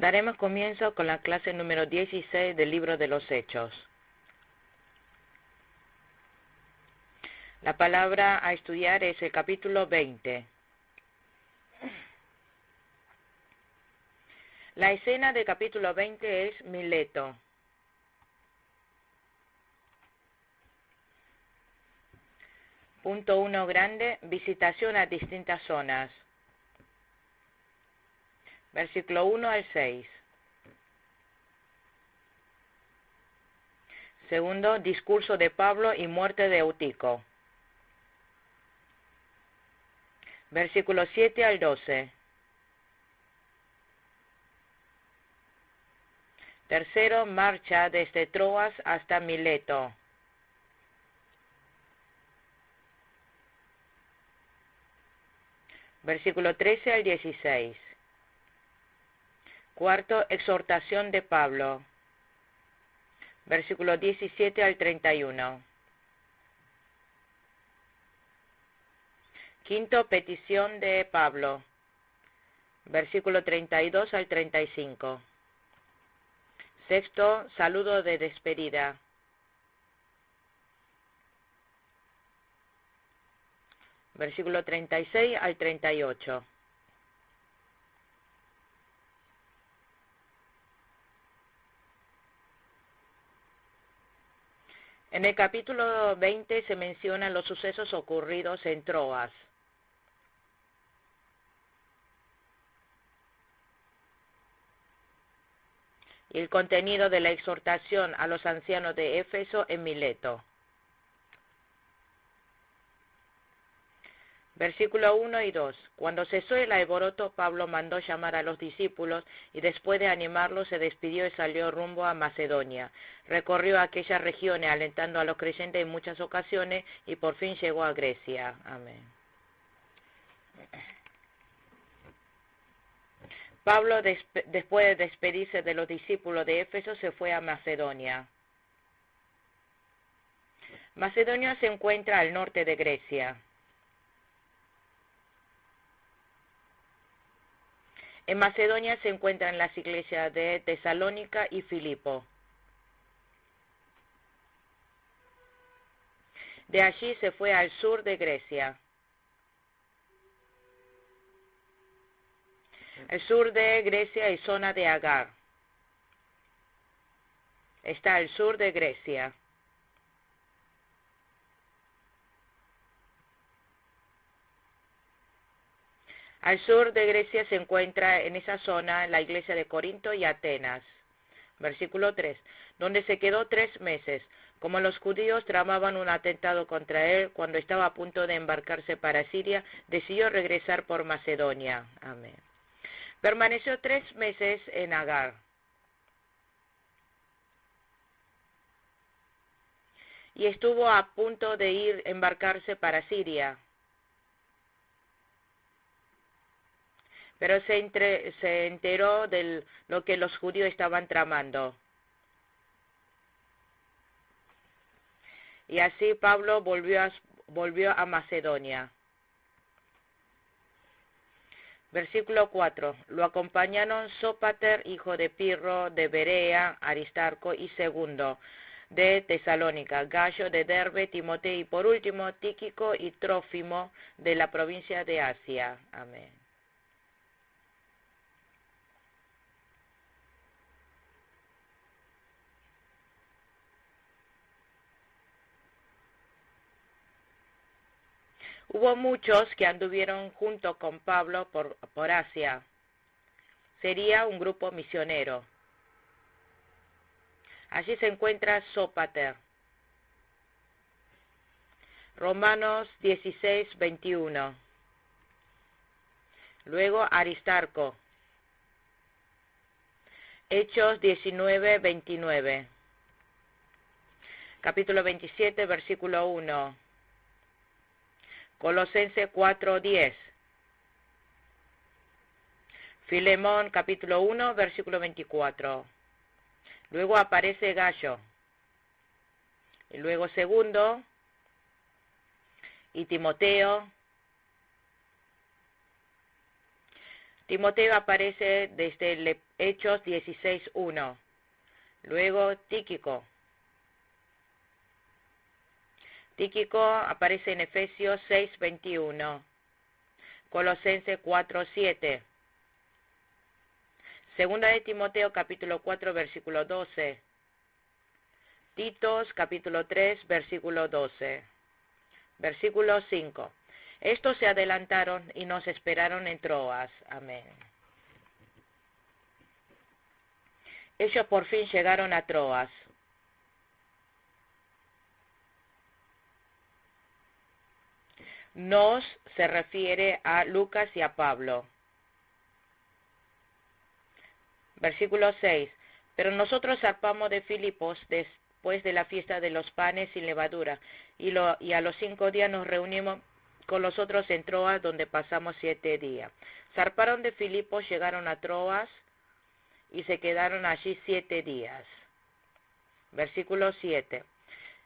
Daremos comienzo con la clase número 16 del libro de los Hechos. La palabra a estudiar es el capítulo 20. La escena del capítulo 20 es Mileto. Punto 1 grande, visitación a distintas zonas. Versículo 1 al 6. Segundo, discurso de Pablo y muerte de Eutico. Versículo 7 al 12. Tercero, marcha desde Troas hasta Mileto. Versículo 13 al 16. Cuarto, exhortación de Pablo. Versículo 17 al 31. Quinto, petición de Pablo. Versículo 32 al 35. Sexto, saludo de despedida. Versículo 36 al 38. En el capítulo 20 se mencionan los sucesos ocurridos en Troas. Y el contenido de la exhortación a los ancianos de Éfeso en Mileto. Versículo 1 y 2. Cuando cesó el alboroto, Pablo mandó llamar a los discípulos y después de animarlos se despidió y salió rumbo a Macedonia. Recorrió aquellas regiones alentando a los creyentes en muchas ocasiones y por fin llegó a Grecia. Amén. Pablo, después de despedirse de los discípulos de Éfeso, se fue a Macedonia. Macedonia se encuentra al norte de Grecia. En Macedonia se encuentran las iglesias de Tesalónica y Filipo. De allí se fue al sur de Grecia. El sur de Grecia y zona de Agar. Está al sur de Grecia. Al sur de Grecia se encuentra en esa zona la iglesia de Corinto y Atenas. Versículo 3, donde se quedó 3 meses. Como los judíos tramaban un atentado contra él, cuando estaba a punto de embarcarse para Siria, decidió regresar por Macedonia. Amén. Permaneció 3 meses en Agar. Y estuvo a punto de embarcarse para Siria. Pero se enteró de lo que los judíos estaban tramando. Y así Pablo volvió a Macedonia. Versículo 4. Lo acompañaron Sópater, hijo de Pirro, de Berea, Aristarco y Segundo, de Tesalónica, Gallo de Derbe, Timoteo y por último Tíquico y Trófimo, de la provincia de Asia. Amén. Hubo muchos que anduvieron junto con Pablo por Asia. Sería un grupo misionero. Allí se encuentra Sópater. Romanos 16, 21. Luego Aristarco. Hechos 19, 29. Capítulo 27, versículo 1. Colosenses 4, 10. Filemón, capítulo 1, versículo 24. Luego aparece Gallo. Y luego Segundo. Y Timoteo. Timoteo aparece desde Hechos 16:1. Luego Tíquico. Tíquico aparece en Efesios 6:21. Colosenses 4:7. Segunda de Timoteo capítulo 4 versículo 12. Titos capítulo 3 versículo 12. Versículo 5. Estos se adelantaron y nos esperaron en Troas. Amén. Ellos por fin llegaron a Troas. Nos se refiere a Lucas y a Pablo. Versículo 6. Pero nosotros zarpamos de Filipos después de la fiesta de los panes sin levadura, y a los 5 días nos reunimos con los otros en Troas, donde pasamos 7 días. Zarparon de Filipos, llegaron a Troas, y se quedaron allí 7 días. Versículo 7.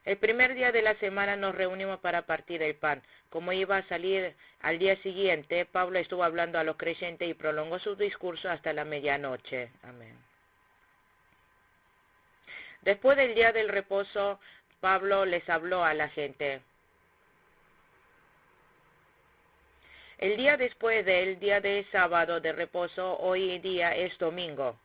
El primer día de la semana nos reunimos para partir el pan. Como iba a salir al día siguiente, Pablo estuvo hablando a los creyentes y prolongó su discurso hasta la medianoche. Amén. Después del día del reposo, Pablo les habló a la gente. El día después del día de sábado de reposo, hoy día es domingo.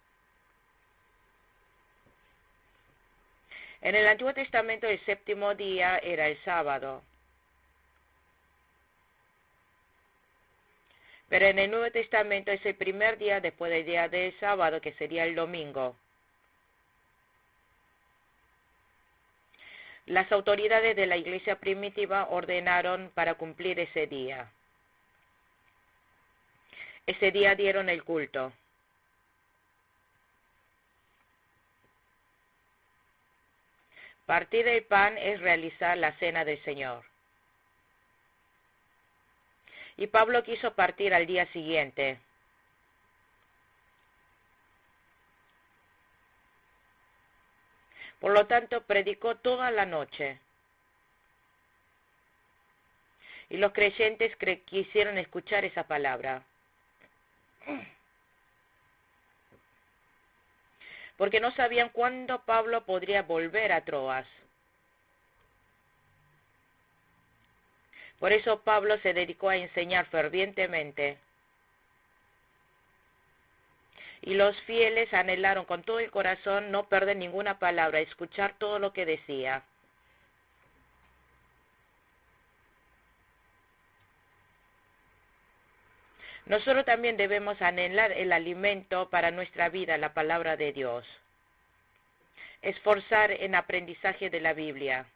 En el Antiguo Testamento el séptimo día era el sábado. Pero en el Nuevo Testamento es el primer día después del día del sábado, que sería el domingo. Las autoridades de la iglesia primitiva ordenaron para cumplir ese día. Ese día dieron el culto. Partir el pan es realizar la cena del Señor. Y Pablo quiso partir al día siguiente. Por lo tanto, predicó toda la noche. Y los creyentes quisieron escuchar esa palabra. Porque no sabían cuándo Pablo podría volver a Troas. Por eso Pablo se dedicó a enseñar fervientemente. Y los fieles anhelaron con todo el corazón no perder ninguna palabra, escuchar todo lo que decía. Nosotros también debemos anhelar el alimento para nuestra vida, la palabra de Dios. Esforzar en aprendizaje de la Biblia.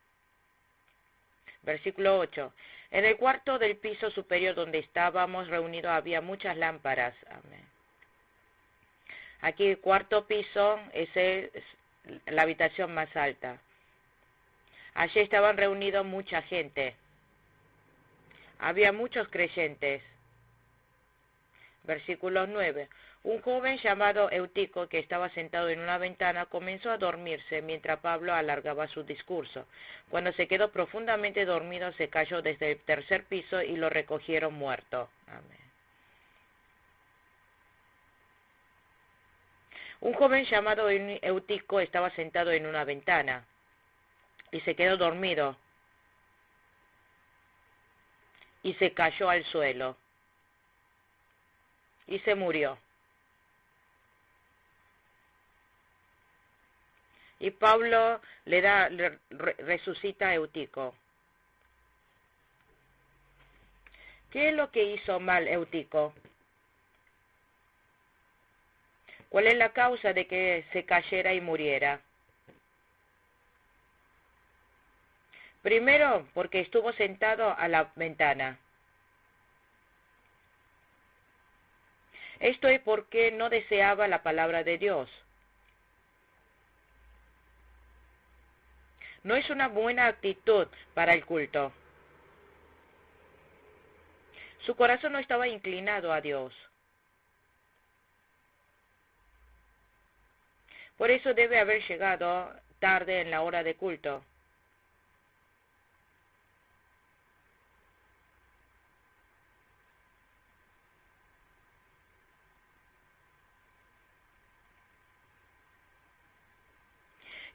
Versículo 8. En el cuarto del piso superior donde estábamos reunidos había muchas lámparas. Amén. Aquí el cuarto piso es la habitación más alta. Allí estaban reunidos mucha gente. Había muchos creyentes. Versículo 9. Un joven llamado Eutico, que estaba sentado en una ventana, comenzó a dormirse mientras Pablo alargaba su discurso. Cuando se quedó profundamente dormido, se cayó desde el tercer piso y lo recogieron muerto. Amén. Un joven llamado Eutico estaba sentado en una ventana y se quedó dormido y se cayó al suelo y se murió. Y Pablo resucita a Eutico. ¿Qué es lo que hizo mal Eutico? ¿Cuál es la causa de que se cayera y muriera? Primero, porque estuvo sentado a la ventana. Esto es porque no deseaba la palabra de Dios. No es una buena actitud para el culto. Su corazón no estaba inclinado a Dios. Por eso debe haber llegado tarde en la hora de culto.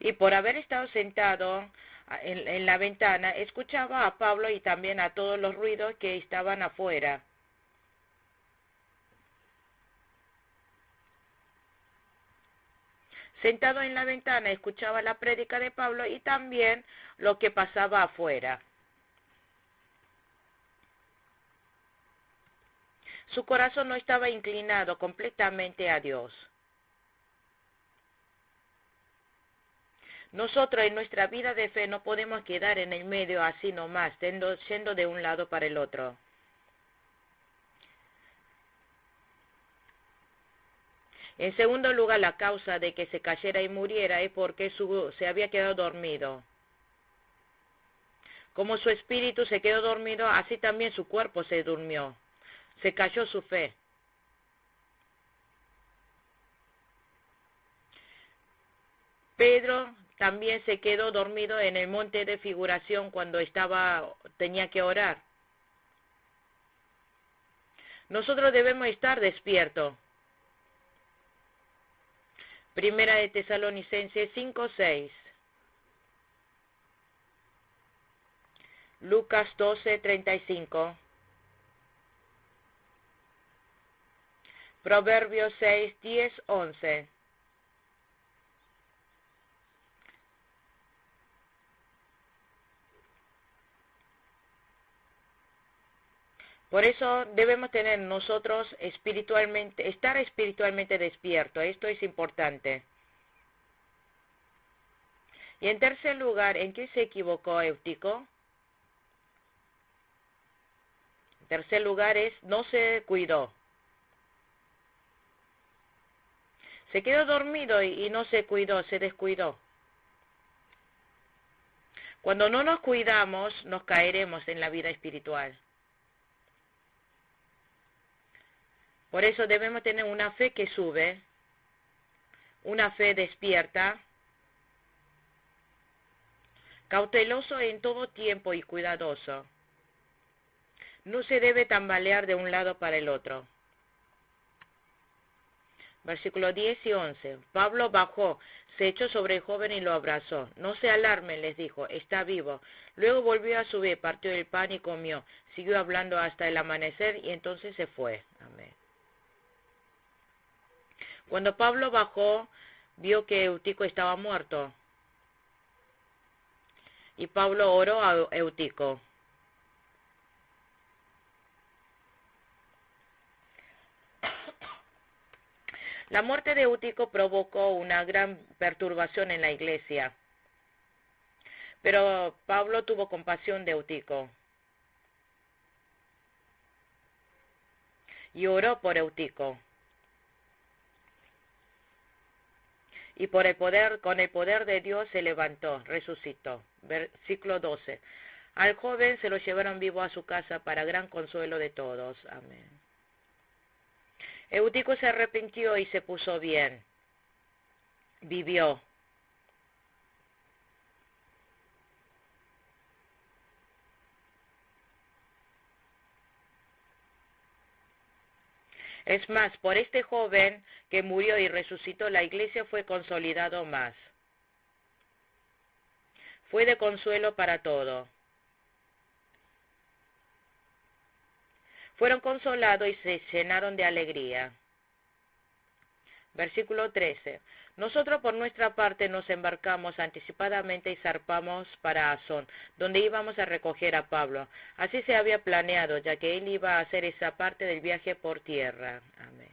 Y por haber estado sentado en la ventana, escuchaba a Pablo y también a todos los ruidos que estaban afuera. Sentado en la ventana, escuchaba la prédica de Pablo y también lo que pasaba afuera. Su corazón no estaba inclinado completamente a Dios. Nosotros en nuestra vida de fe no podemos quedar en el medio así nomás, yendo de un lado para el otro. En segundo lugar, la causa de que se cayera y muriera es porque se había quedado dormido. Como su espíritu se quedó dormido, así también su cuerpo se durmió. Se cayó su fe. Pedro también se quedó dormido en el monte de figuración cuando tenía que orar. Nosotros debemos estar despiertos. Primera de Tesalonicenses 5:6. Lucas 12:35. Proverbios 6:10-11. Por eso debemos tener nosotros estar espiritualmente despiertos. Esto es importante. Y en tercer lugar, ¿en qué se equivocó Eutico? En tercer lugar no se cuidó. Se quedó dormido y no se cuidó, se descuidó. Cuando no nos cuidamos, nos caeremos en la vida espiritual. Por eso debemos tener una fe que sube, una fe despierta, cauteloso en todo tiempo y cuidadoso. No se debe tambalear de un lado para el otro. Versículos 10 y 11. Pablo bajó, se echó sobre el joven y lo abrazó. No se alarmen, les dijo, está vivo. Luego volvió a subir, partió el pan y comió. Siguió hablando hasta el amanecer y entonces se fue. Amén. Cuando Pablo bajó, vio que Eutico estaba muerto. Y Pablo oró a Eutico. La muerte de Eutico provocó una gran perturbación en la iglesia. Pero Pablo tuvo compasión de Eutico. Y oró por Eutico. Y con el poder de Dios se levantó, resucitó. Versículo 12. Al joven se lo llevaron vivo a su casa para gran consuelo de todos. Amén. Eutico se arrepintió y se puso bien. Vivió. Es más, por este joven que murió y resucitó, la iglesia fue consolidado más. Fue de consuelo para todo. Fueron consolados y se llenaron de alegría. Versículo 13. Nosotros por nuestra parte nos embarcamos anticipadamente y zarpamos para Asón, donde íbamos a recoger a Pablo. Así se había planeado, ya que él iba a hacer esa parte del viaje por tierra. Amén.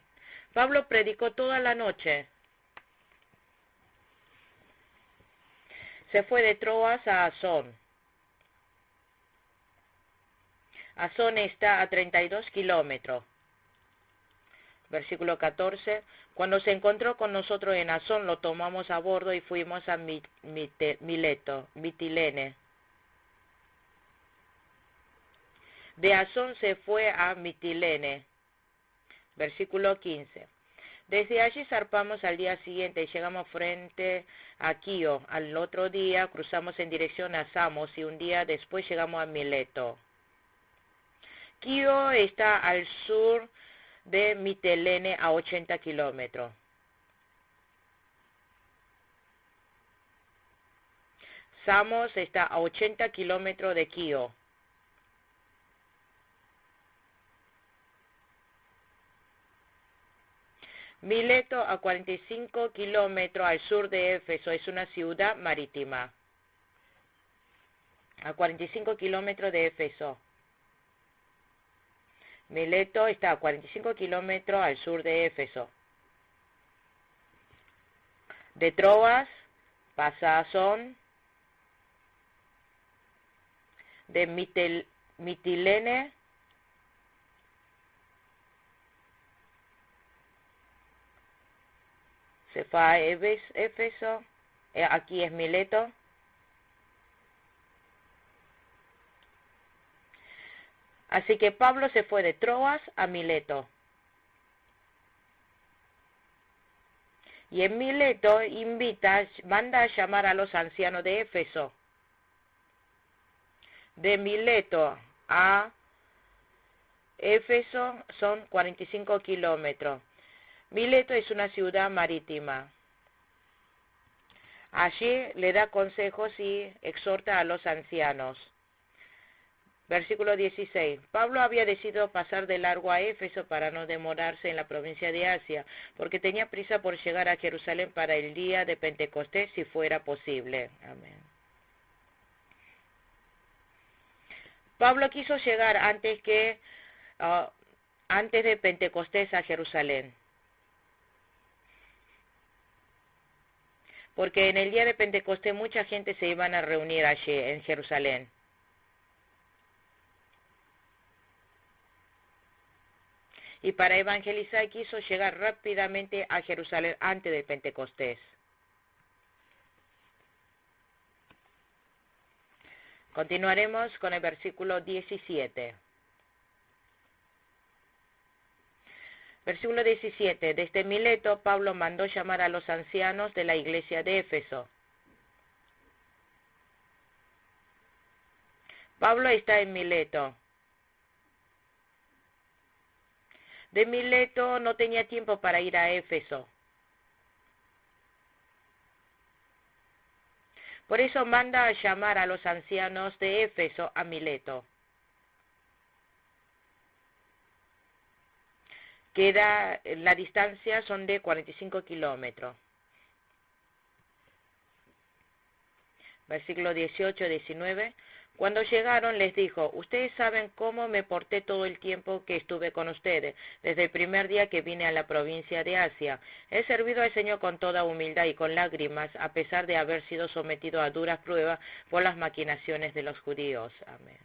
Pablo predicó toda la noche. Se fue de Troas a Asón. Asón está a 32 kilómetros. Versículo 14. Cuando se encontró con nosotros en Asón, lo tomamos a bordo y fuimos a Mitilene. De Asón se fue a Mitilene. Versículo 15. Desde allí zarpamos al día siguiente y llegamos frente a Quío. Al otro día cruzamos en dirección a Samos y un día después llegamos a Mileto. Quío está al sur de Mitilene a 80 kilómetros. Samos está a 80 kilómetros de Kio. Mileto a 45 kilómetros al sur de Éfeso, es una ciudad marítima. A 45 kilómetros de Éfeso. Mileto está a 45 kilómetros al sur de Éfeso. De Troas pasa a Son. De Mitilene se fue a Éfeso. Aquí es Mileto. Así que Pablo se fue de Troas a Mileto. Y en Mileto manda a llamar a los ancianos de Éfeso. De Mileto a Éfeso son 45 kilómetros. Mileto es una ciudad marítima. Allí le da consejos y exhorta a los ancianos. Versículo 16. Pablo había decidido pasar de largo a Éfeso para no demorarse en la provincia de Asia, porque tenía prisa por llegar a Jerusalén para el día de Pentecostés si fuera posible. Amén. Pablo quiso llegar antes de Pentecostés a Jerusalén, porque en el día de Pentecostés mucha gente se iban a reunir allí en Jerusalén. Y para evangelizar quiso llegar rápidamente a Jerusalén antes de Pentecostés. Continuaremos con el versículo 17. Versículo 17. Desde Mileto, Pablo mandó llamar a los ancianos de la iglesia de Éfeso. Pablo está en Mileto. De Mileto no tenía tiempo para ir a Éfeso. Por eso manda a llamar a los ancianos de Éfeso a Mileto. La distancia son de 45 kilómetros. Versículo 18-19. Cuando llegaron les dijo, ustedes saben cómo me porté todo el tiempo que estuve con ustedes, desde el primer día que vine a la provincia de Asia. He servido al Señor con toda humildad y con lágrimas, a pesar de haber sido sometido a duras pruebas por las maquinaciones de los judíos. Amén.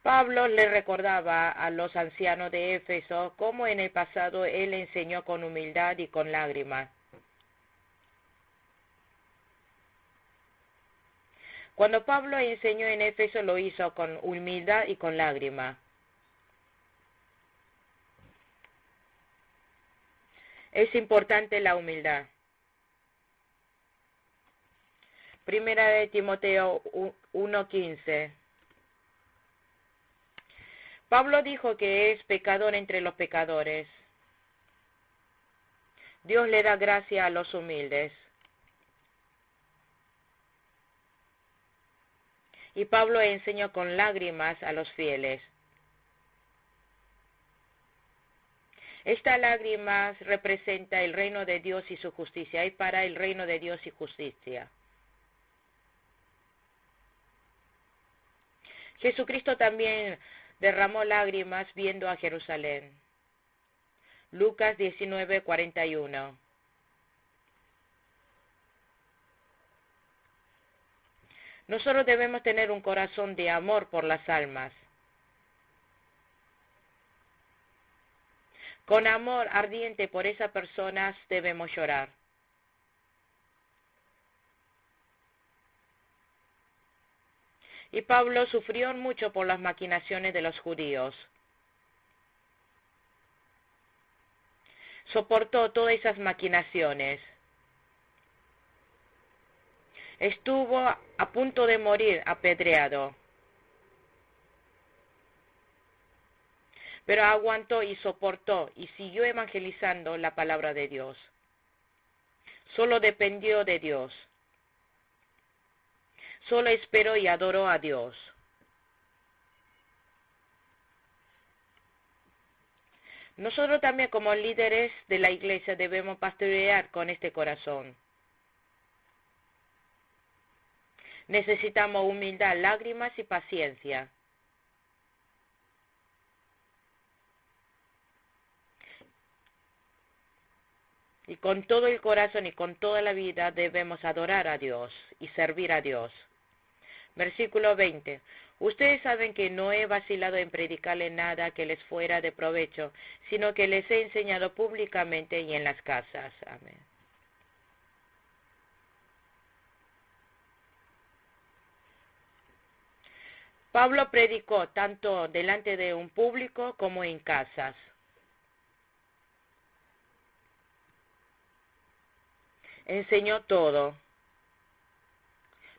Pablo le recordaba a los ancianos de Éfeso cómo en el pasado él enseñó con humildad y con lágrimas. Cuando Pablo enseñó en Éfeso lo hizo con humildad y con lágrimas. Es importante la humildad. Primera de Timoteo 1:15. Pablo dijo que es pecador entre los pecadores. Dios le da gracia a los humildes. Y Pablo enseñó con lágrimas a los fieles. Esta lágrimas representa el reino de Dios y su justicia. Y para el reino de Dios y justicia. Jesucristo también derramó lágrimas viendo a Jerusalén. Lucas 19:41. Nosotros debemos tener un corazón de amor por las almas. Con amor ardiente por esas personas debemos llorar. Y Pablo sufrió mucho por las maquinaciones de los judíos. Soportó todas esas maquinaciones. Estuvo a punto de morir apedreado. pero aguantó y soportó y siguió evangelizando la palabra de Dios. Solo dependió de Dios. Solo esperó y adoró a Dios. Nosotros también como líderes de la iglesia debemos pastorear con este corazón. Necesitamos humildad, lágrimas y paciencia. Y con todo el corazón y con toda la vida debemos adorar a Dios y servir a Dios. Versículo 20. Ustedes saben que no he vacilado en predicarle nada que les fuera de provecho, sino que les he enseñado públicamente y en las casas. Amén. Pablo predicó tanto delante de un público como en casas. Enseñó todo.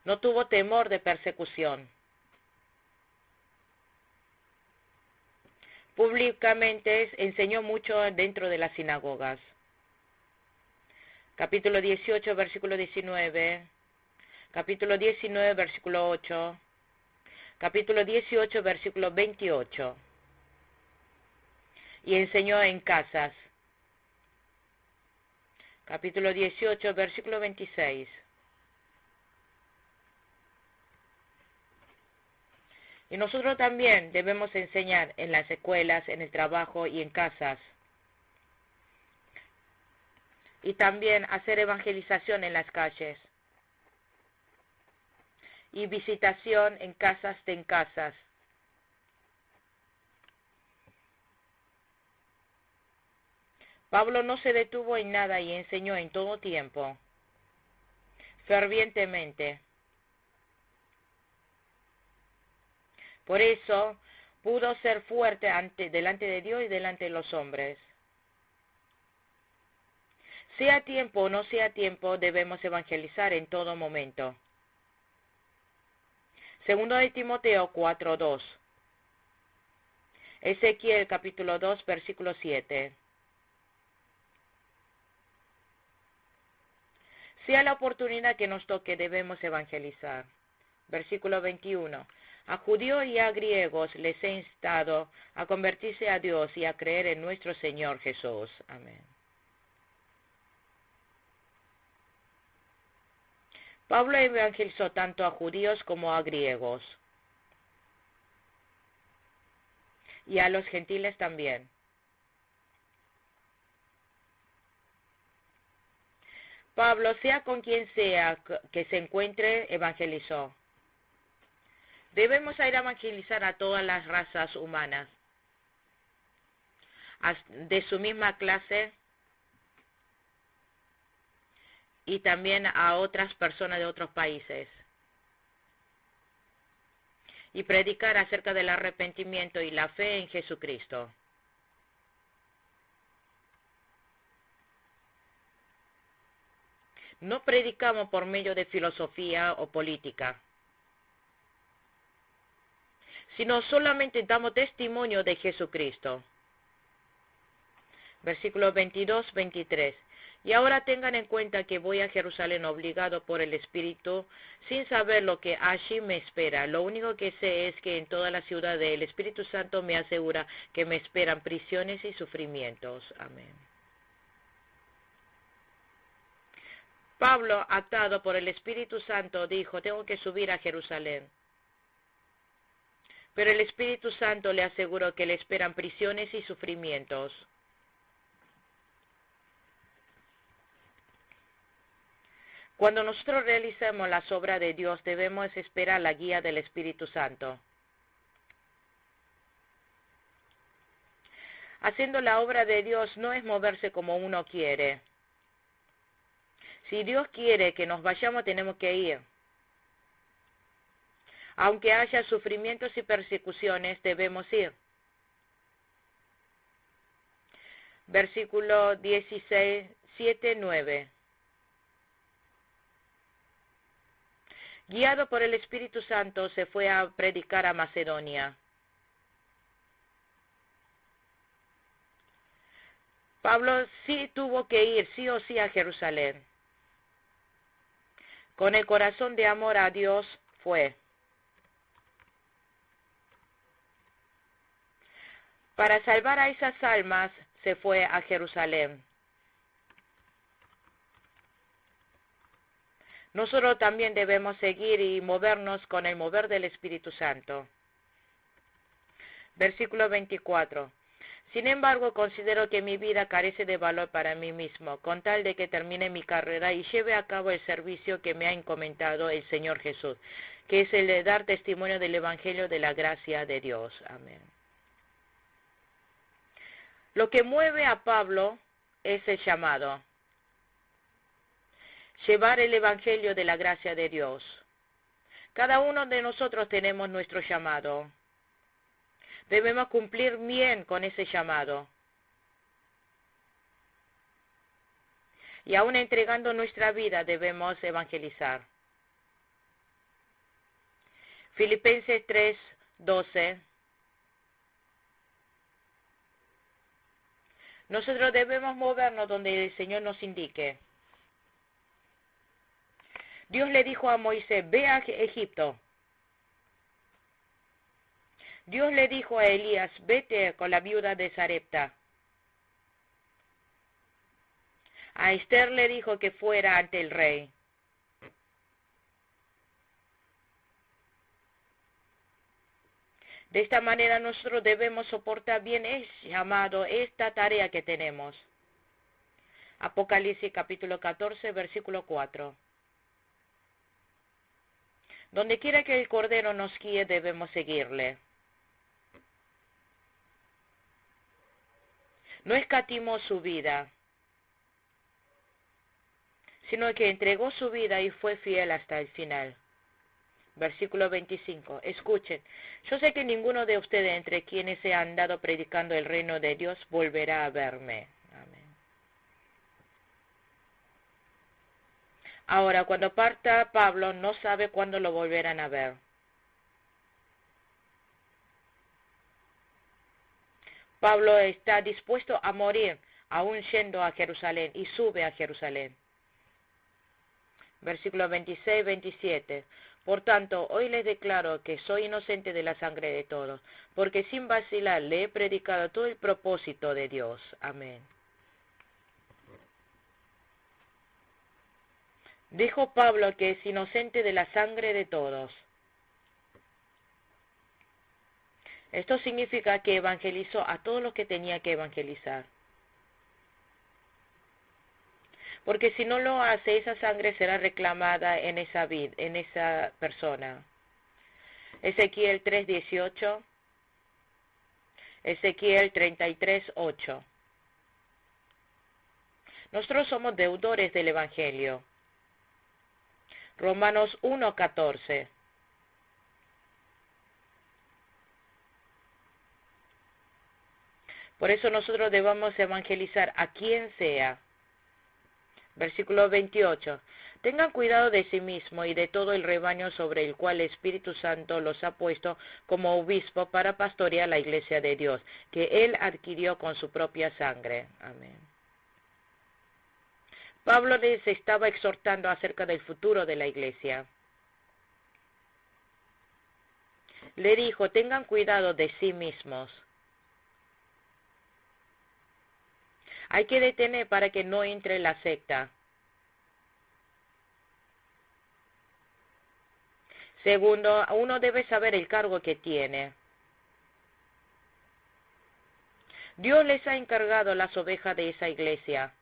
No tuvo temor de persecución. Públicamente enseñó mucho dentro de las sinagogas. Capítulo 18, versículo 19. Capítulo 19, versículo 8. Capítulo 18, versículo 28. Y enseñó en casas. Capítulo 18, versículo 26. Y nosotros también debemos enseñar en las escuelas, en el trabajo y en casas. Y también hacer evangelización en las calles. Y visitación en casas de en casas. Pablo no se detuvo en nada y enseñó en todo tiempo, fervientemente. Por eso pudo ser fuerte delante de Dios y delante de los hombres. Sea tiempo o no sea tiempo, debemos evangelizar en todo momento. Segundo de Timoteo 4:2. Ezequiel capítulo 2, versículo 7. Sea la oportunidad que nos toque, debemos evangelizar. Versículo 21. A judíos y a griegos les he instado a convertirse a Dios y a creer en nuestro Señor Jesús. Amén. Pablo evangelizó tanto a judíos como a griegos. Y a los gentiles también. Pablo, sea con quien sea que se encuentre, evangelizó. Debemos ir a evangelizar a todas las razas humanas, de su misma clase y también a otras personas de otros países. Y predicar acerca del arrepentimiento y la fe en Jesucristo. No predicamos por medio de filosofía o política, sino solamente damos testimonio de Jesucristo. Versículos 22, 23. Y ahora tengan en cuenta que voy a Jerusalén obligado por el Espíritu, sin saber lo que allí me espera. Lo único que sé es que en toda la ciudad el Espíritu Santo me asegura que me esperan prisiones y sufrimientos. Amén. Pablo, atado por el Espíritu Santo, dijo, tengo que subir a Jerusalén. Pero el Espíritu Santo le aseguró que le esperan prisiones y sufrimientos. Cuando nosotros realizamos las obras de Dios, debemos esperar la guía del Espíritu Santo. Haciendo la obra de Dios no es moverse como uno quiere. Si Dios quiere que nos vayamos, tenemos que ir. Aunque haya sufrimientos y persecuciones, debemos ir. Versículo 16, 7, 9. Guiado por el Espíritu Santo, se fue a predicar a Macedonia. Pablo sí tuvo que ir sí o sí a Jerusalén. Con el corazón de amor a Dios fue. Para salvar a esas almas se fue a Jerusalén. Nosotros también debemos seguir y movernos con el mover del Espíritu Santo. Versículo 24. Sin embargo, considero que mi vida carece de valor para mí mismo, con tal de que termine mi carrera y lleve a cabo el servicio que me ha encomendado el Señor Jesús, que es el de dar testimonio del Evangelio de la gracia de Dios. Amén. Lo que mueve a Pablo es el llamado. Llevar el Evangelio de la gracia de Dios. Cada uno de nosotros tenemos nuestro llamado. Debemos cumplir bien con ese llamado. Y aún entregando nuestra vida debemos evangelizar. Filipenses 3:12. Nosotros debemos movernos donde el Señor nos indique. Dios le dijo a Moisés, ve a Egipto. Dios le dijo a Elías, vete con la viuda de Sarepta. A Esther le dijo que fuera ante el rey. De esta manera nosotros debemos soportar bien ese llamado, esta tarea que tenemos. Apocalipsis capítulo 14, versículo 4. Donde quiera que el Cordero nos guíe, debemos seguirle. No escatimó su vida, sino que entregó su vida y fue fiel hasta el final. Versículo 25. Escuchen, yo sé que ninguno de ustedes entre quienes he andado predicando el reino de Dios volverá a verme. Amén. Ahora, cuando parta Pablo, no sabe cuándo lo volverán a ver. Pablo está dispuesto a morir, aún yendo a Jerusalén, y sube a Jerusalén. Versículo 26-27. Por tanto, hoy les declaro que soy inocente de la sangre de todos, porque sin vacilar le he predicado todo el propósito de Dios. Amén. Dijo Pablo que es inocente de la sangre de todos. Esto significa que evangelizó a todos los que tenía que evangelizar. Porque si no lo hace, esa sangre será reclamada en esa persona. Ezequiel 3:18, Ezequiel 33:8. Nosotros somos deudores del Evangelio. Romanos 1:14. Por eso nosotros debemos evangelizar a quien sea. Versículo 28. Tengan cuidado de sí mismo y de todo el rebaño sobre el cual el Espíritu Santo los ha puesto como obispo para pastorear la iglesia de Dios, que Él adquirió con su propia sangre. Amén. Pablo les estaba exhortando acerca del futuro de la iglesia. Le dijo, tengan cuidado de sí mismos. Hay que detener para que no entre la secta. Segundo, uno debe saber el cargo que tiene. Dios les ha encargado las ovejas de esa iglesia.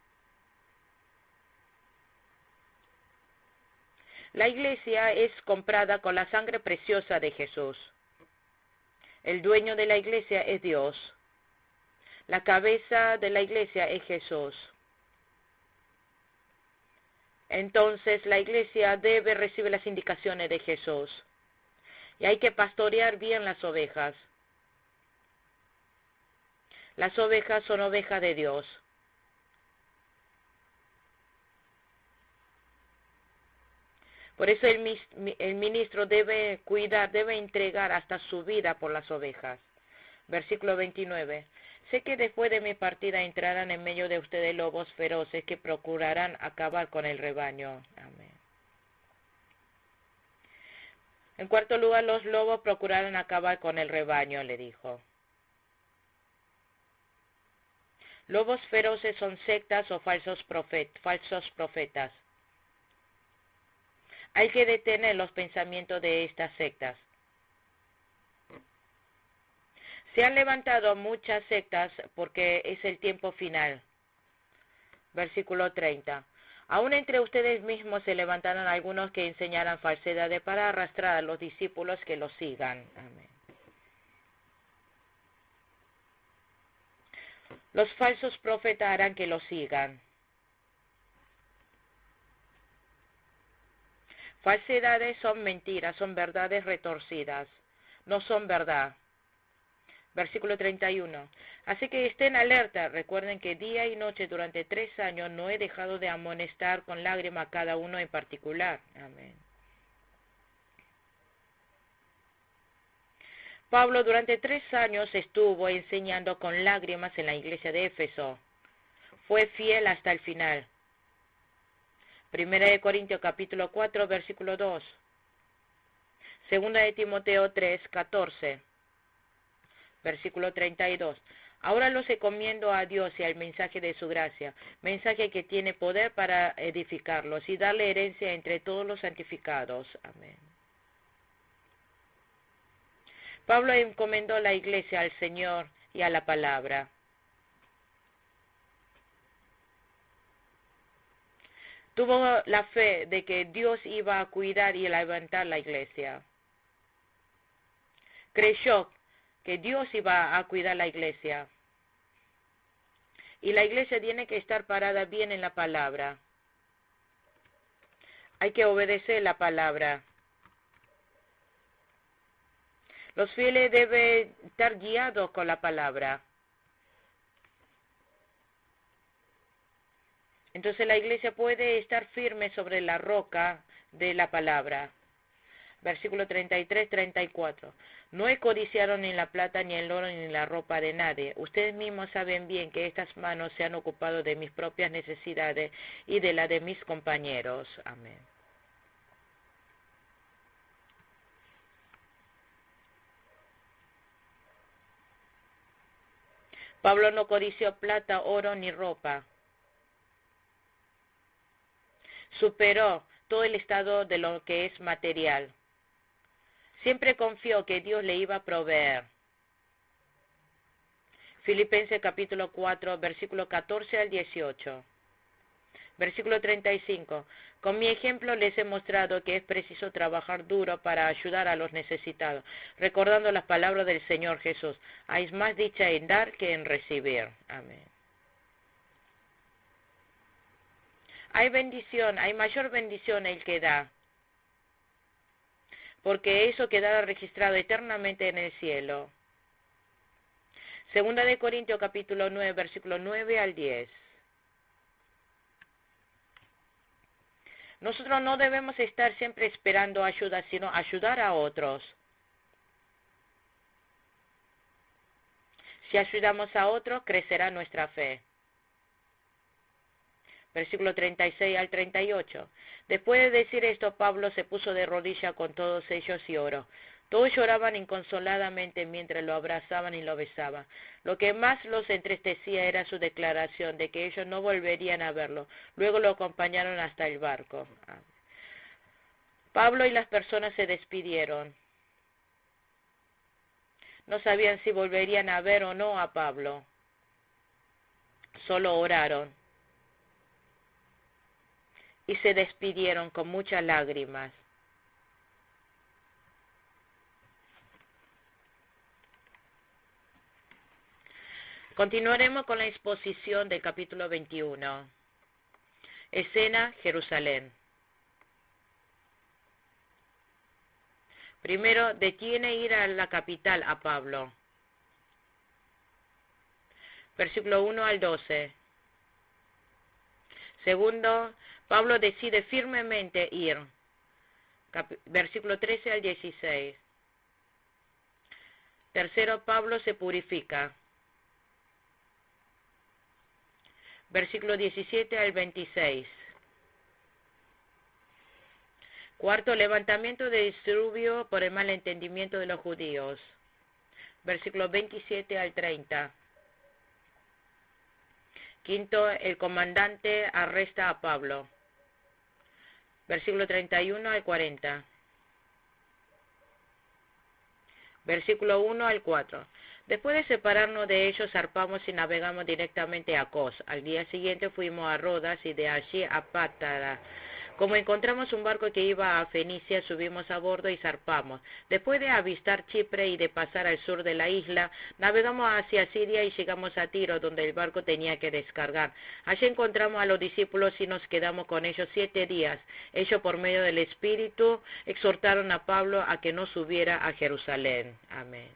La iglesia es comprada con la sangre preciosa de Jesús. El dueño de la iglesia es Dios. La cabeza de la iglesia es Jesús. Entonces la iglesia debe recibir las indicaciones de Jesús. Y hay que pastorear bien las ovejas. Las ovejas son ovejas de Dios. Por eso el ministro debe cuidar, debe entregar hasta su vida por las ovejas. Versículo 29. Sé que después de mi partida entrarán en medio de ustedes lobos feroces que procurarán acabar con el rebaño. Amén. En cuarto lugar, los lobos procurarán acabar con el rebaño, le dijo. Lobos feroces son sectas o falsos profetas. Hay que detener los pensamientos de estas sectas. Se han levantado muchas sectas porque es el tiempo final. Versículo 30. Aún entre ustedes mismos se levantaron algunos que enseñaran falsedades para arrastrar a los discípulos que los sigan. Amén. Los falsos profetas harán que los sigan. Falsedades son mentiras, son verdades retorcidas. No son verdad. Versículo 31. Así que estén alerta, recuerden que día y noche durante 3 años no he dejado de amonestar con lágrimas a cada uno en particular. Amén. Pablo durante 3 años estuvo enseñando con lágrimas en la iglesia de Éfeso. Fue fiel hasta el final. Primera de Corintios capítulo 4, versículo 2. Segunda de Timoteo 3, 14. Versículo 32. Ahora los encomiendo a Dios y al mensaje de su gracia, mensaje que tiene poder para edificarlos y darle herencia entre todos los santificados. Amén. Pablo encomendó la iglesia al Señor y a la palabra. Tuvo la fe de que Dios iba a cuidar y levantar la iglesia. Creyó que Dios iba a cuidar la iglesia. Y la iglesia tiene que estar parada bien en la palabra. Hay que obedecer la palabra. Los fieles deben estar guiados con la palabra. Entonces la iglesia puede estar firme sobre la roca de la palabra. Versículo 33, 34. No he codiciado ni la plata, ni el oro, ni la ropa de nadie. Ustedes mismos saben bien que estas manos se han ocupado de mis propias necesidades y de la de mis compañeros. Amén. Pablo no codició plata, oro, ni ropa. Superó todo el estado de lo que es material. Siempre confió que Dios le iba a proveer. Filipenses capítulo 4, versículo 14 al 18. Versículo 35. Con mi ejemplo les he mostrado que es preciso trabajar duro para ayudar a los necesitados, recordando las palabras del Señor Jesús. Hay más dicha en dar que en recibir. Amén. Hay bendición, hay mayor bendición el que da, porque eso quedará registrado eternamente en el cielo. Segunda de Corintios capítulo 9, versículo 9 al 10. Nosotros no debemos estar siempre esperando ayuda, sino ayudar a otros. Si ayudamos a otros, crecerá nuestra fe. Versículo 36 al 38. Después de decir esto, Pablo se puso de rodillas con todos ellos y oró. Todos lloraban inconsoladamente mientras lo abrazaban y lo besaban. Lo que más los entristecía era su declaración de que ellos no volverían a verlo. Luego lo acompañaron hasta el barco. Pablo y las personas se despidieron. No sabían si volverían a ver o no a Pablo. Solo oraron. Y se despidieron con muchas lágrimas. Continuaremos con la exposición del capítulo 21. Escena, Jerusalén. Primero, detiene ir a la capital a Pablo. Versículo 1 al 12. Segundo, Pablo decide firmemente ir. Versículo 13 al 16. Tercero, Pablo se purifica. Versículo 17 al 26. Cuarto, levantamiento de disturbio por el mal entendimiento de los judíos. Versículo 27 al 30. Quinto, el comandante arresta a Pablo. Versículo 31 al 40. Versículo 1 al 4. Después de separarnos de ellos, zarpamos y navegamos directamente a Cos. Al día siguiente fuimos a Rodas y de allí a Pátara. Como encontramos un barco que iba a Fenicia, subimos a bordo y zarpamos. Después de avistar Chipre y de pasar al sur de la isla, navegamos hacia Siria y llegamos a Tiro, donde el barco tenía que descargar. Allí encontramos a los discípulos y nos quedamos con ellos 7 días. Ellos, por medio del Espíritu, exhortaron a Pablo a que no subiera a Jerusalén. Amén.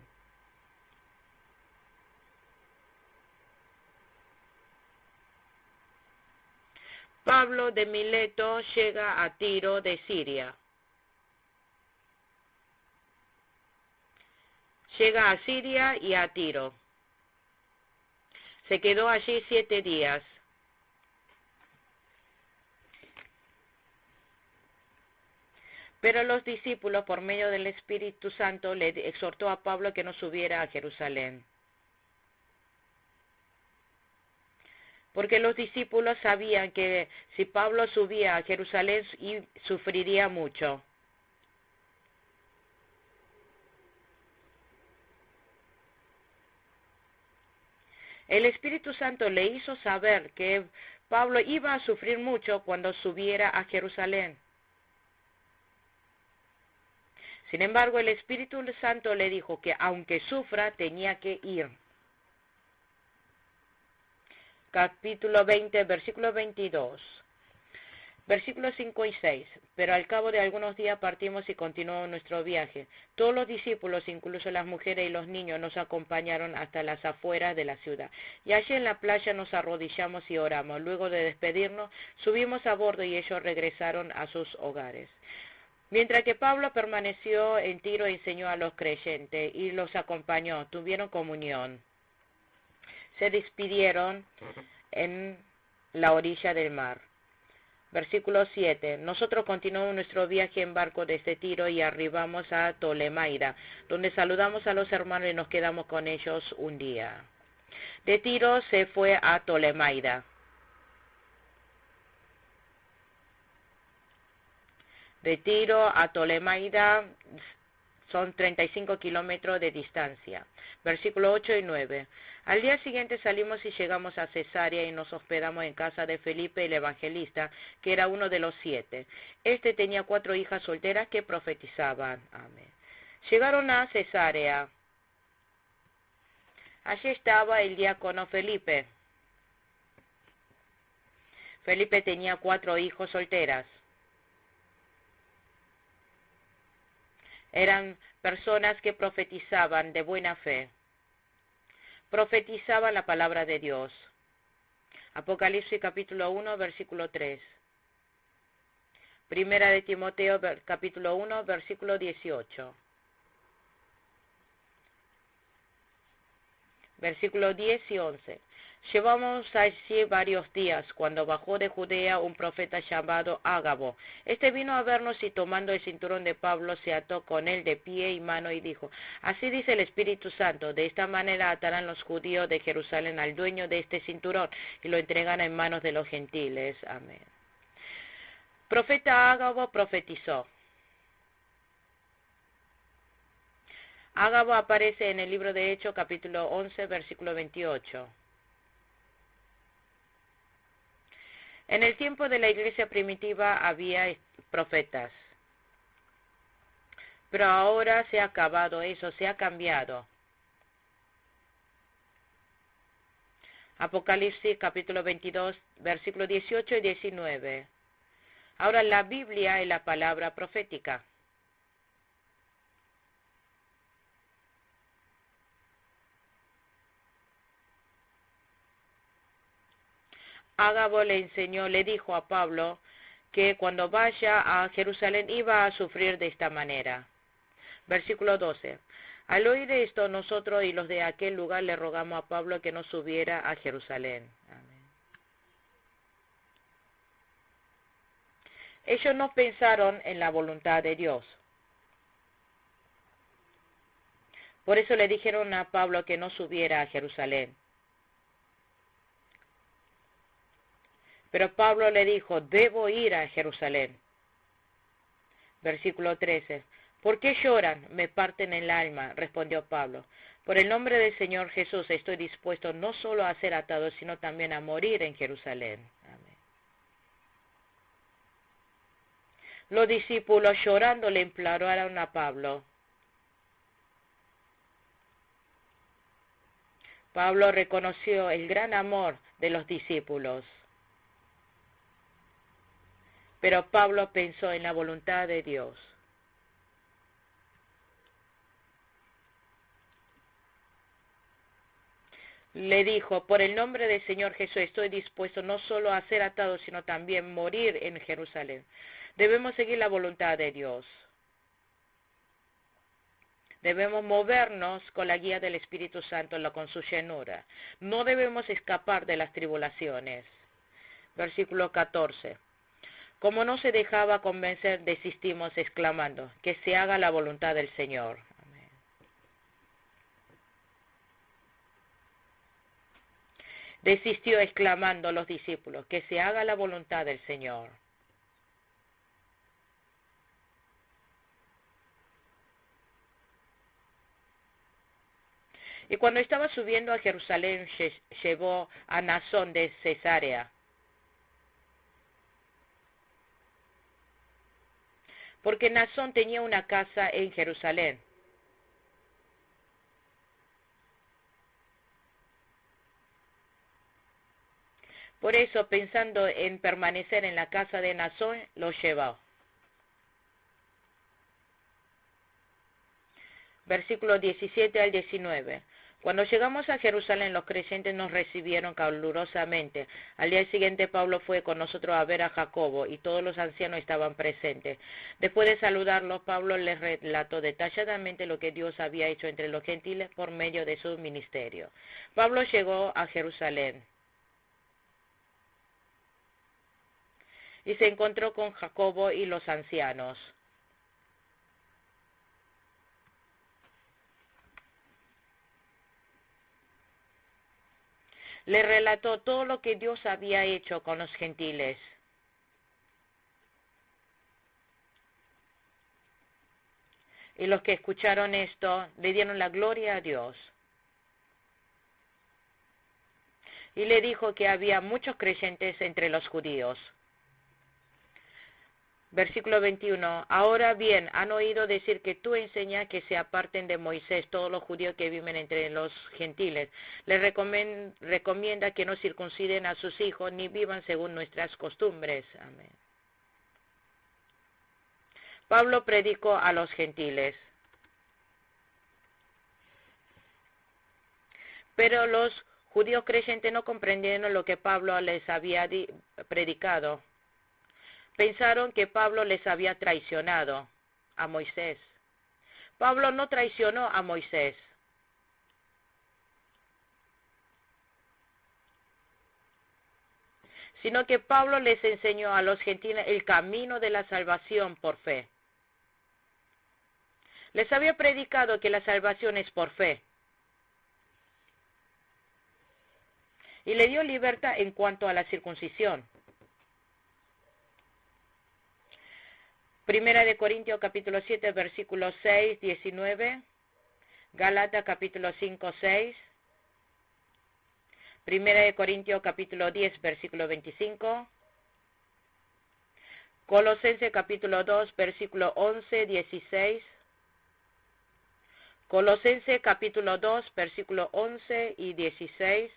Pablo de Mileto llega a Tiro de Siria. Llega a Siria y a Tiro. Se quedó allí 7 días. Pero los discípulos, por medio del Espíritu Santo, le exhortó a Pablo que no subiera a Jerusalén. Porque los discípulos sabían que si Pablo subía a Jerusalén sufriría mucho. El Espíritu Santo le hizo saber que Pablo iba a sufrir mucho cuando subiera a Jerusalén. Sin embargo, el Espíritu Santo le dijo que aunque sufra, tenía que ir. Capítulo 20, versículo 22. Versículos 5 y 6. Pero al cabo de algunos días partimos y continuamos nuestro viaje. Todos los discípulos, incluso las mujeres y los niños, nos acompañaron hasta las afueras de la ciudad. Y allí en la playa nos arrodillamos y oramos. Luego de despedirnos, subimos a bordo y ellos regresaron a sus hogares. Mientras que Pablo permaneció en Tiro, enseñó a los creyentes y los acompañó. Tuvieron comunión. Se despidieron en la orilla del mar. Versículo 7. Nosotros continuamos nuestro viaje en barco desde Tiro y arribamos a Tolemaida, donde saludamos a los hermanos y nos quedamos con ellos un día. De Tiro se fue a Tolemaida. De Tiro a Tolemaida son 35 kilómetros de distancia. Versículo 8 y 9. Al día siguiente salimos y llegamos a Cesarea y nos hospedamos en casa de Felipe el evangelista, que era uno de los 7. Este tenía 4 hijas solteras que profetizaban. Amén. Llegaron a Cesarea. Allí estaba el diácono Felipe. Felipe tenía 4 hijos solteras. Eran personas que profetizaban de buena fe. Profetizaban la palabra de Dios. Apocalipsis capítulo 1, versículo 3. Primera de Timoteo capítulo 1, versículo 18. Versículo 10 y 11. Llevamos allí varios días, cuando bajó de Judea un profeta llamado Ágabo. Este vino a vernos y tomando el cinturón de Pablo se ató con él de pie y mano y dijo: Así dice el Espíritu Santo, de esta manera atarán los judíos de Jerusalén al dueño de este cinturón y lo entregan en manos de los gentiles. Amén. Profeta Ágabo profetizó. Ágabo aparece en el libro de Hechos capítulo 11 versículo 28. En el tiempo de la iglesia primitiva había profetas, pero ahora se ha acabado eso, se ha cambiado. Apocalipsis capítulo 22, versículos 18 y 19. Ahora la Biblia es la palabra profética. Ágabo le dijo a Pablo que cuando vaya a Jerusalén iba a sufrir de esta manera. Versículo 12. Al oír esto, nosotros y los de aquel lugar le rogamos a Pablo que no subiera a Jerusalén. Amén. Ellos no pensaron en la voluntad de Dios. Por eso le dijeron a Pablo que no subiera a Jerusalén. Pero Pablo le dijo, debo ir a Jerusalén. Versículo 13. ¿Por qué lloran? Me parten el alma, respondió Pablo. Por el nombre del Señor Jesús estoy dispuesto no solo a ser atado, sino también a morir en Jerusalén. Amén. Los discípulos llorando le imploraron a Pablo. Pablo reconoció el gran amor de los discípulos. Pero Pablo pensó en la voluntad de Dios. Le dijo, por el nombre del Señor Jesús estoy dispuesto no solo a ser atado, sino también morir en Jerusalén. Debemos seguir la voluntad de Dios. Debemos movernos con la guía del Espíritu Santo, con su llenura. No debemos escapar de las tribulaciones. Versículo 14. Como no se dejaba convencer, desistimos exclamando, que se haga la voluntad del Señor. Amén. Desistió exclamando los discípulos, que se haga la voluntad del Señor. Y cuando estaba subiendo a Jerusalén, llevó a Nasón de Cesarea, porque Nasón tenía una casa en Jerusalén. Por eso, pensando en permanecer en la casa de Nasón, lo llevó. Versículos 17 al 19. Cuando llegamos a Jerusalén, los creyentes nos recibieron calurosamente. Al día siguiente, Pablo fue con nosotros a ver a Jacobo, y todos los ancianos estaban presentes. Después de saludarlos, Pablo les relató detalladamente lo que Dios había hecho entre los gentiles por medio de su ministerio. Pablo llegó a Jerusalén y se encontró con Jacobo y los ancianos. Le relató todo lo que Dios había hecho con los gentiles. Y los que escucharon esto le dieron la gloria a Dios. Y le dijo que había muchos creyentes entre los judíos. Versículo 21. Ahora bien, han oído decir que tú enseñas que se aparten de Moisés todos los judíos que viven entre los gentiles. Les recomienda que no circunciden a sus hijos ni vivan según nuestras costumbres. Amén. Pablo predicó a los gentiles. Pero los judíos creyentes no comprendieron lo que Pablo les había predicado. Pensaron que Pablo les había traicionado a Moisés. Pablo no traicionó a Moisés. Sino que Pablo les enseñó a los gentiles el camino de la salvación por fe. Les había predicado que la salvación es por fe. Y le dio libertad en cuanto a la circuncisión. Primera de Corintios capítulo 7, versículos 6, 19. Gálatas capítulo 5, 6. Primera de Corintios capítulo 10, versículo 25. Colosenses capítulo 2, versículo 11, 16. Colosenses capítulo 2, versículo 11 y 16.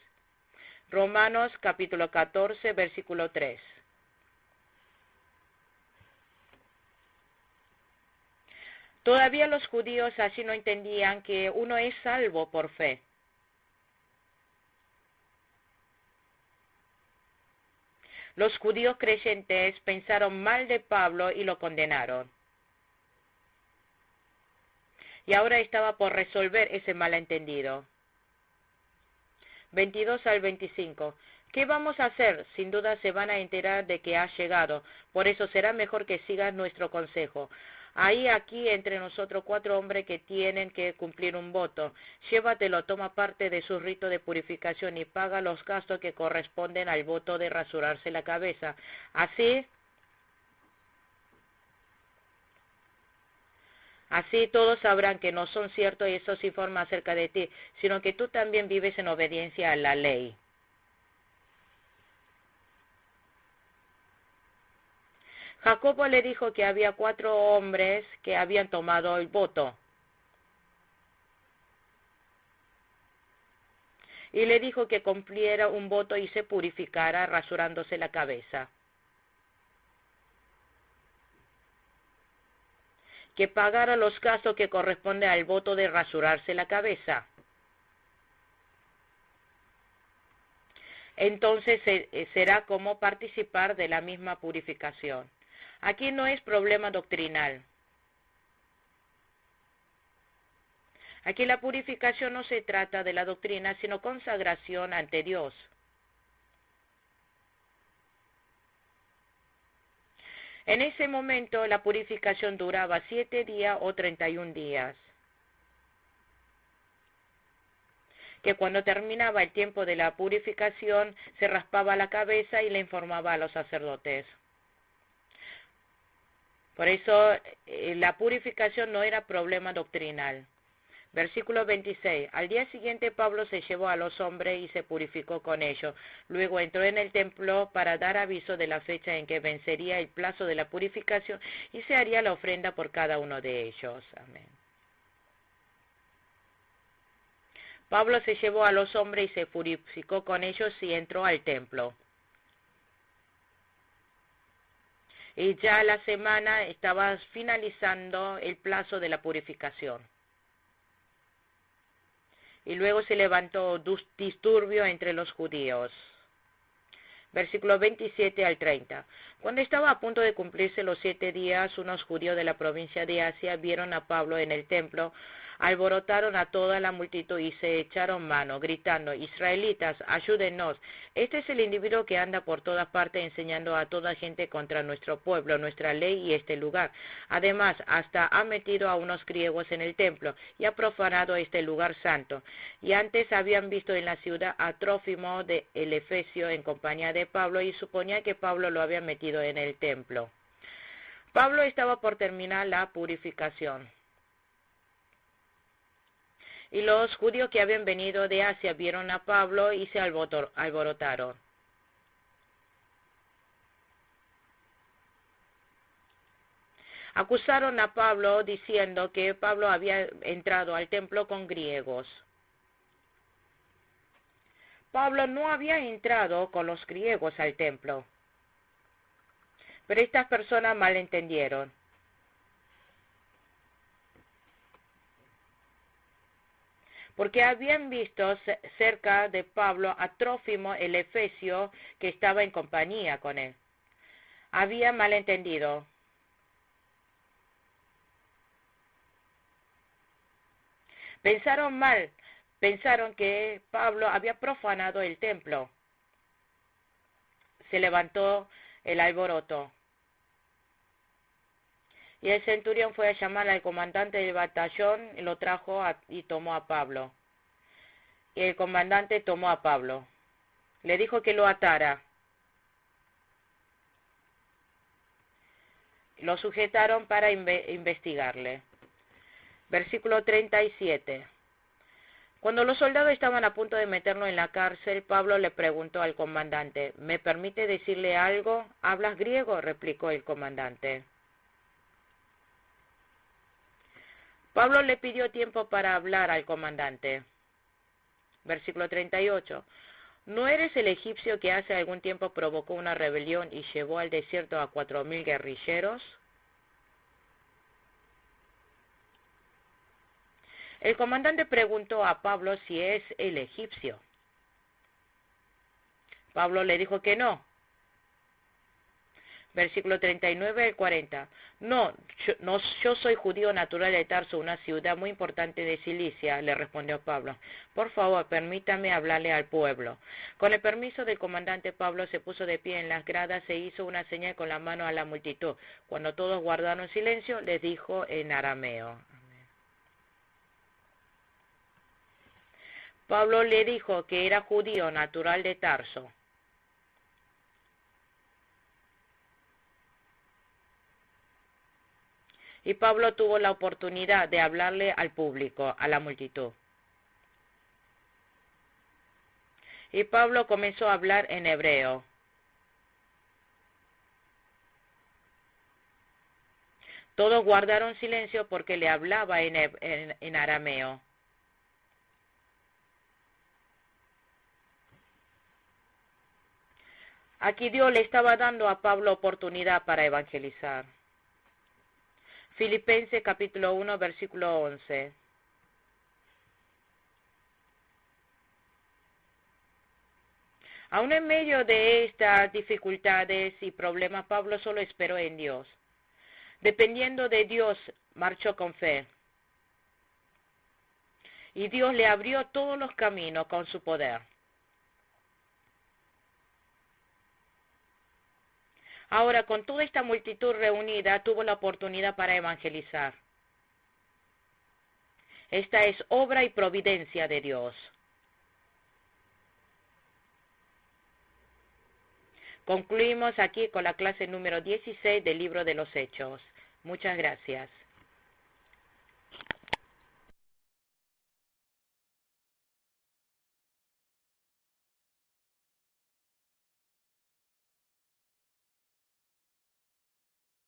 Romanos capítulo 14, versículo 3. Todavía los judíos así no entendían que uno es salvo por fe. Los judíos creyentes pensaron mal de Pablo y lo condenaron. Y ahora estaba por resolver ese malentendido. 22 al 25. ¿Qué vamos a hacer? Sin duda se van a enterar de que has llegado. Por eso será mejor que sigas nuestro consejo. Hay aquí entre nosotros 4 hombres que tienen que cumplir un voto. Llévatelo, toma parte de su rito de purificación y paga los gastos que corresponden al voto de rasurarse la cabeza. Así todos sabrán que no son ciertos esos informes acerca de ti, sino que tú también vives en obediencia a la ley. Jacobo le dijo que había 4 hombres que habían tomado el voto. Y le dijo que cumpliera un voto y se purificara rasurándose la cabeza. Que pagara los gastos que corresponden al voto de rasurarse la cabeza. Entonces será como participar de la misma purificación. Aquí no es problema doctrinal. Aquí la purificación no se trata de la doctrina, sino consagración ante Dios. En ese momento la purificación duraba 7 días o 31 días. Que cuando terminaba el tiempo de la purificación se raspaba la cabeza y le informaba a los sacerdotes. Por eso la purificación no era problema doctrinal. Versículo 26. Al día siguiente Pablo se llevó a los hombres y se purificó con ellos. Luego entró en el templo para dar aviso de la fecha en que vencería el plazo de la purificación y se haría la ofrenda por cada uno de ellos. Amén. Pablo se llevó a los hombres y se purificó con ellos y entró al templo. Y ya la semana estaba finalizando el plazo de la purificación. Y luego se levantó disturbio entre los judíos. Versículo 27 al 30. Cuando estaba a punto de cumplirse los 7 días, unos judíos de la provincia de Asia vieron a Pablo en el templo, alborotaron a toda la multitud y se echaron mano, gritando: israelitas, ayúdennos. Este es el individuo que anda por todas partes enseñando a toda gente contra nuestro pueblo, nuestra ley y este lugar. Además, hasta ha metido a unos griegos en el templo y ha profanado este lugar santo. Y antes habían visto en la ciudad a Trófimo el Efesio en compañía de Pablo y suponía que Pablo lo había metido en el templo. Pablo estaba por terminar la purificación. Y los judíos que habían venido de Asia vieron a Pablo y se alborotaron. Acusaron a Pablo diciendo que Pablo había entrado al templo con griegos. Pablo no había entrado con los griegos al templo. Pero estas personas malentendieron. Porque habían visto cerca de Pablo a Trófimo el Efesio que estaba en compañía con él. Habían malentendido. Pensaron mal, pensaron que Pablo había profanado el templo. Se levantó el alboroto. Y el centurión fue a llamar al comandante del batallón, lo trajo y tomó a Pablo. Y el comandante tomó a Pablo. Le dijo que lo atara. Lo sujetaron para investigarle. Versículo 37. Cuando los soldados estaban a punto de meterlo en la cárcel, Pablo le preguntó al comandante: ¿me permite decirle algo? ¿Hablas griego?, replicó el comandante. Pablo le pidió tiempo para hablar al comandante. Versículo 38. ¿No eres el egipcio que hace algún tiempo provocó una rebelión y llevó al desierto a 4,000 guerrilleros? El comandante preguntó a Pablo si es el egipcio. Pablo le dijo que no. Versículo 39 al 40. No, yo soy judío natural de Tarso, una ciudad muy importante de Cilicia, le respondió Pablo. Por favor, permítame hablarle al pueblo. Con el permiso del comandante, Pablo se puso de pie en las gradas e hizo una señal con la mano a la multitud. Cuando todos guardaron silencio, les dijo en arameo. Pablo le dijo que era judío natural de Tarso. Y Pablo tuvo la oportunidad de hablarle al público, a la multitud. Y Pablo comenzó a hablar en hebreo. Todos guardaron silencio porque le hablaba en arameo. Aquí Dios le estaba dando a Pablo oportunidad para evangelizar. Filipenses capítulo 1, versículo 11. Aún en medio de estas dificultades y problemas, Pablo solo esperó en Dios. Dependiendo de Dios, marchó con fe. Y Dios le abrió todos los caminos con su poder. Ahora, con toda esta multitud reunida, tuvo la oportunidad para evangelizar. Esta es obra y providencia de Dios. Concluimos aquí con la clase número 16 del libro de los Hechos. Muchas gracias.